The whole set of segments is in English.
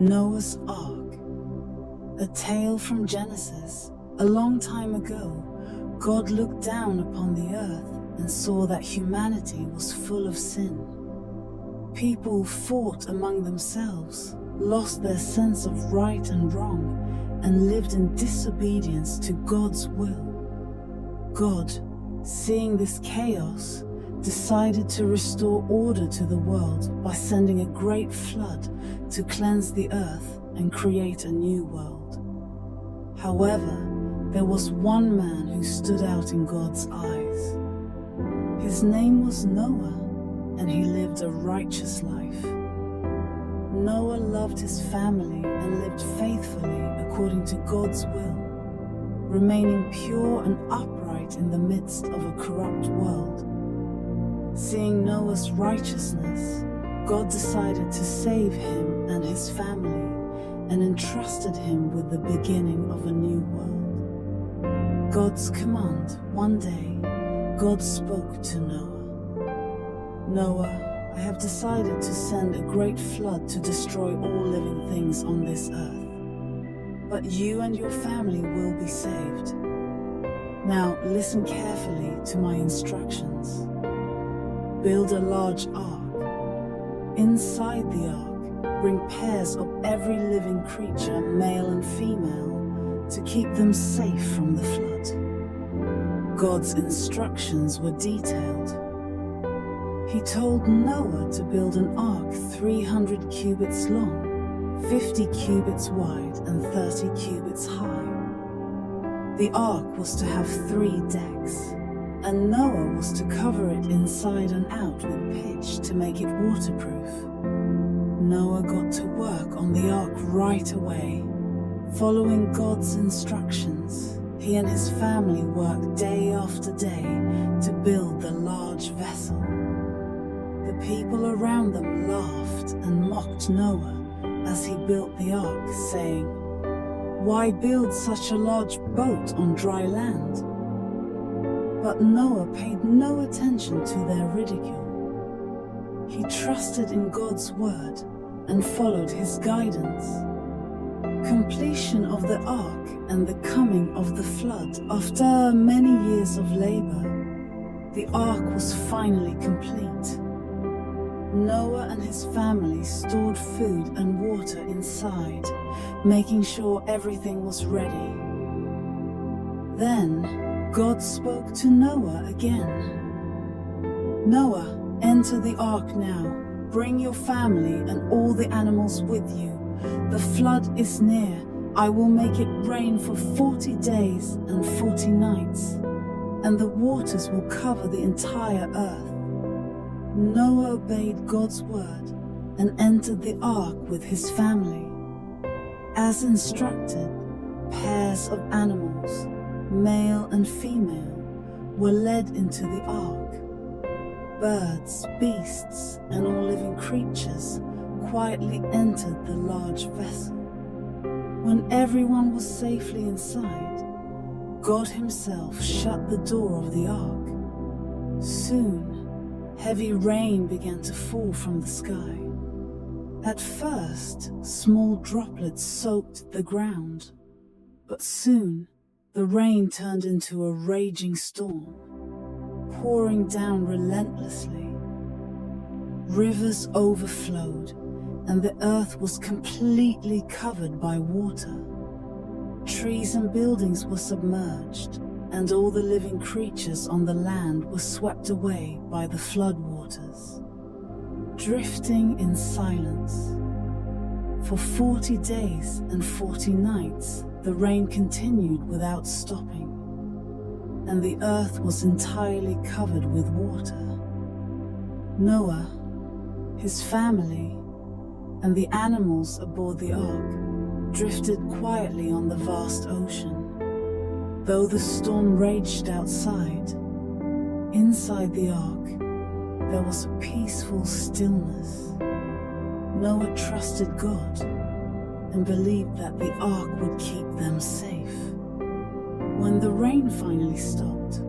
Noah's Ark. A tale from Genesis. A long time ago, God looked down upon the earth and saw that humanity was full of sin. People fought among themselves, lost their sense of right and wrong, and lived in disobedience to God's will. God, seeing this chaos, decided to restore order to the world by sending a great flood to cleanse the earth and create a new world. However, there was one man who stood out in God's eyes. His name was Noah, and he lived a righteous life. Noah loved his family and lived faithfully according to God's will, remaining pure and upright in the midst of a corrupt world. Seeing Noah's righteousness, God decided to save him and his family and entrusted him with the beginning of a new world. God's command. One day, God spoke to Noah. Noah, I have decided to send a great flood to destroy all living things on this earth. But you and your family will be saved. Now listen carefully to my instructions. Build a large ark. Inside the ark, bring pairs of every living creature, male and female, to keep them safe from the flood. God's instructions were detailed. He told Noah to build an ark 300 cubits long, 50 cubits wide, and 30 cubits high. The ark was to have 3 decks, and Noah was to cover it inside and out with pitch to make it waterproof. Noah got to work on the ark right away. Following God's instructions, he and his family worked day after day to build the large vessel. The people around them laughed and mocked Noah as he built the ark, saying, "Why build such a large boat on dry land?" But Noah paid no attention to their ridicule. He trusted in God's word and followed his guidance. Completion of the ark and the coming of the flood. After many years of labor, the ark was finally complete. Noah and his family stored food and water inside, making sure everything was ready. Then, God spoke to Noah again. "Noah, enter the ark now. Bring your family and all the animals with you. The flood is near. I will make it rain for 40 days and 40 nights, and the waters will cover the entire earth." Noah obeyed God's word and entered the ark with his family. As instructed, pairs of animals, male and female, were led into the ark. Birds, beasts, and all living creatures quietly entered the large vessel. When everyone was safely inside, God himself shut the door of the ark. Soon, heavy rain began to fall from the sky. At first, small droplets soaked the ground, but soon, the rain turned into a raging storm, pouring down relentlessly. Rivers overflowed, and the earth was completely covered by water. Trees and buildings were submerged, and all the living creatures on the land were swept away by the floodwaters, drifting in silence. For 40 days and 40 nights, the rain continued without stopping, and the earth was entirely covered with water. Noah, his family, and the animals aboard the ark drifted quietly on the vast ocean. Though the storm raged outside, inside the ark, there was a peaceful stillness. Noah trusted God and believed that the ark would keep them safe. When the rain finally stopped,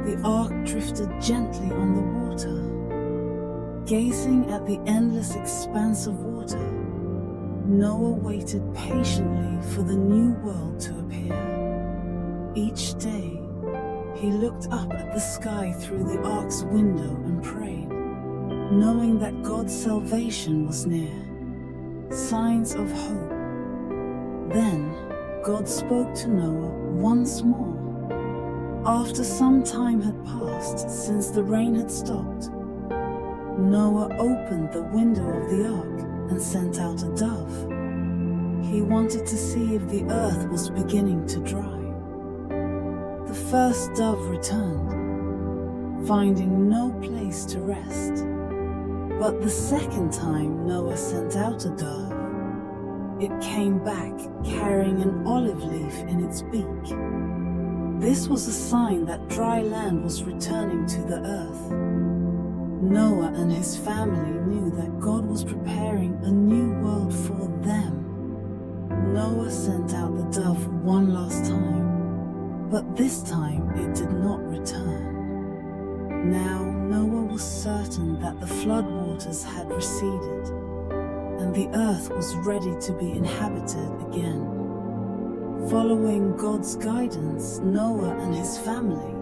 the ark drifted gently on the water. Gazing at the endless expanse of water, Noah waited patiently for the new world to appear. Each day, he looked up at the sky through the ark's window and prayed, knowing that God's salvation was near. Signs of hope. Then, God spoke to Noah once more. After some time had passed since the rain had stopped, Noah opened the window of the ark and sent out a dove. He wanted to see if the earth was beginning to dry. The first dove returned, finding no place to rest. But the second time Noah sent out a dove, it came back carrying an olive leaf in its beak. This was a sign that dry land was returning to the earth. Noah and his family knew that God was preparing a new world for them. Noah sent out the dove one last time, but this time it did not return. Now Noah was certain that the flood waters had receded, and the earth was ready to be inhabited again. Following God's guidance, Noah and his family,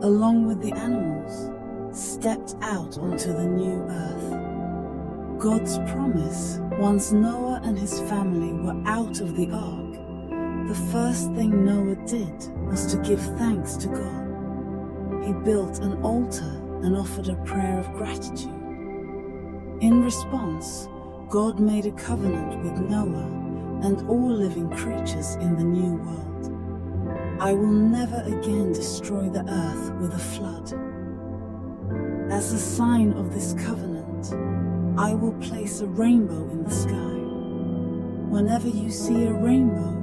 along with the animals, stepped out onto the new earth. God's promise, once Noah and his family were out of the ark, the first thing Noah did was to give thanks to God. He built an altar and offered a prayer of gratitude. In response, God made a covenant with Noah and all living creatures in the new world. I will never again destroy the earth with a flood. As a sign of this covenant, I will place a rainbow in the sky. Whenever you see a rainbow,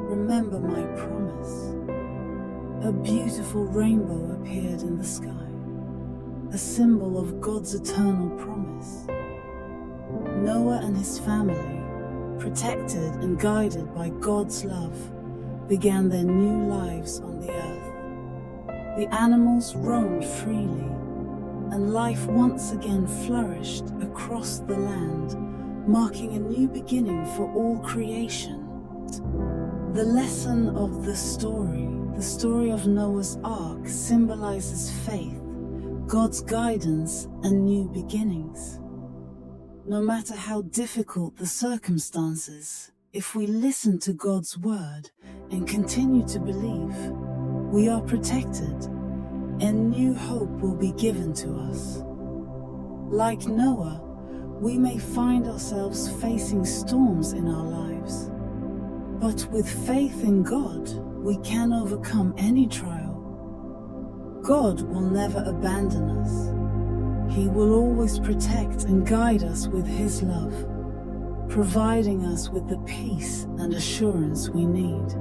remember my promise. A beautiful rainbow appeared in the sky, a symbol of God's eternal promise. Noah and his family, protected and guided by God's love, began their new lives on the earth. The animals roamed freely, and life once again flourished across the land, marking a new beginning for all creation. The lesson of the story of Noah's Ark, symbolizes faith, God's guidance, and new beginnings. No matter how difficult the circumstances, if we listen to God's word and continue to believe, we are protected, and new hope will be given to us. Like Noah, we may find ourselves facing storms in our lives, but with faith in God, we can overcome any trial. God will never abandon us. He will always protect and guide us with His love, providing us with the peace and assurance we need.